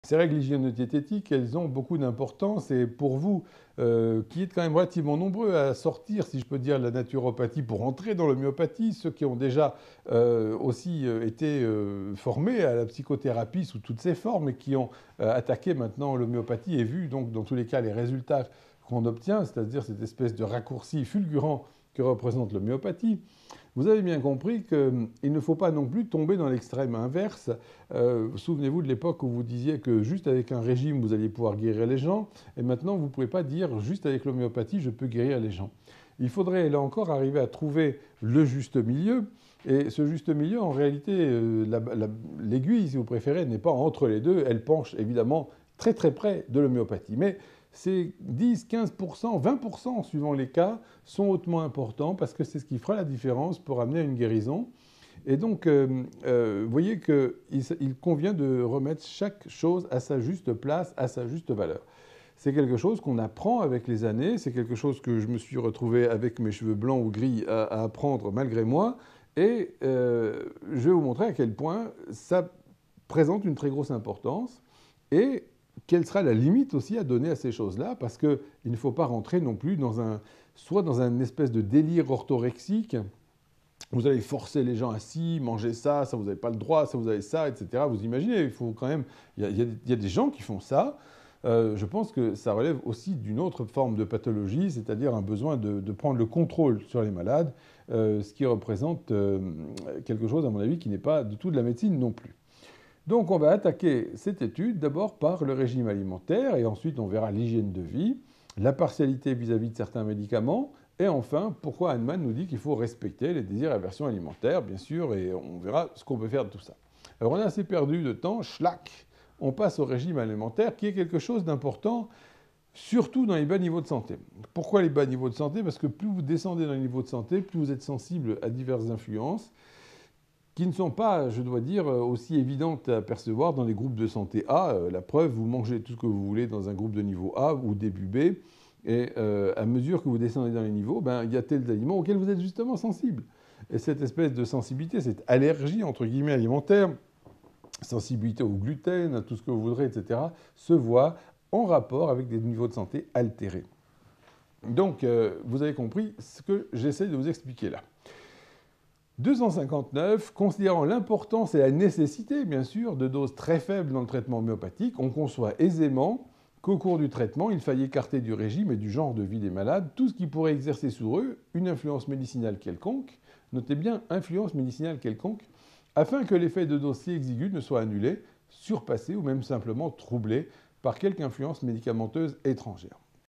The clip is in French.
Ces règles hygiéno-diététiques, elles ont beaucoup d'importance et pour vous, qui êtes quand même relativement nombreux à sortir, si je peux dire, de la naturopathie pour entrer dans l'homéopathie, ceux qui ont déjà aussi été formés à la psychothérapie sous toutes ses formes et qui ont attaqué maintenant l'homéopathie et vu donc dans tous les cas les résultats qu'on obtient, c'est-à-dire cette espèce de raccourci fulgurant que représente l'homéopathie, vous avez bien compris qu'il ne faut pas non plus tomber dans l'extrême inverse. Souvenez-vous de l'époque où vous disiez que juste avec un régime, vous alliez pouvoir guérir les gens, et maintenant, vous ne pouvez pas dire juste avec l'homéopathie, je peux guérir les gens. Il faudrait, là encore, arriver à trouver le juste milieu, et ce juste milieu, en réalité, l'aiguille, si vous préférez, n'est pas entre les deux, elle penche évidemment très très près de l'homéopathie. Mais ces 10, 15%, 20%, suivant les cas, sont hautement importants parce que c'est ce qui fera la différence pour amener à une guérison. Et donc, vous voyez qu'il convient de remettre chaque chose à sa juste place, à sa juste valeur. C'est quelque chose qu'on apprend avec les années, c'est quelque chose que je me suis retrouvé avec mes cheveux blancs ou gris à apprendre malgré moi. Et je vais vous montrer à quel point ça présente une très grosse importance. Et quelle sera la limite aussi à donner à ces choses-là, parce qu'il ne faut pas rentrer non plus soit dans un espèce de délire orthorexique, vous allez forcer les gens à ci, manger ça, ça vous n'avez pas le droit, ça vous avez ça, etc. Vous imaginez, il faut quand même, il y a des gens qui font ça. Je pense que ça relève aussi d'une autre forme de pathologie, c'est-à-dire un besoin de prendre le contrôle sur les malades, ce qui représente quelque chose, à mon avis, qui n'est pas du tout de la médecine non plus. Donc on va attaquer cette étude d'abord par le régime alimentaire et ensuite on verra l'hygiène de vie, la partialité vis-à-vis de certains médicaments et enfin pourquoi Hahnemann nous dit qu'il faut respecter les désirs et aversions alimentaires, bien sûr, et on verra ce qu'on peut faire de tout ça. Alors on a assez perdu de temps, schlack, on passe au régime alimentaire qui est quelque chose d'important, surtout dans les bas niveaux de santé. Pourquoi les bas niveaux de santé? Parce que plus vous descendez dans les niveaux de santé, plus vous êtes sensible à diverses influences, qui ne sont pas, je dois dire, aussi évidentes à percevoir dans les groupes de santé A. La preuve, vous mangez tout ce que vous voulez dans un groupe de niveau A ou début B, et à mesure que vous descendez dans les niveaux, il y a tels aliments auxquels vous êtes justement sensible. Et cette espèce de sensibilité, cette allergie, entre guillemets, alimentaire, sensibilité au gluten, à tout ce que vous voudrez, etc., se voit en rapport avec des niveaux de santé altérés. Donc, vous avez compris ce que j'essaie de vous expliquer là. 259, considérant l'importance et la nécessité, bien sûr, de doses très faibles dans le traitement homéopathique, on conçoit aisément qu'au cours du traitement, il faille écarter du régime et du genre de vie des malades tout ce qui pourrait exercer sur eux une influence médicinale quelconque, notez bien influence médicinale quelconque, afin que l'effet de dose si exigu ne soit annulé, surpassé ou même simplement troublé par quelque influence médicamenteuse étrangère.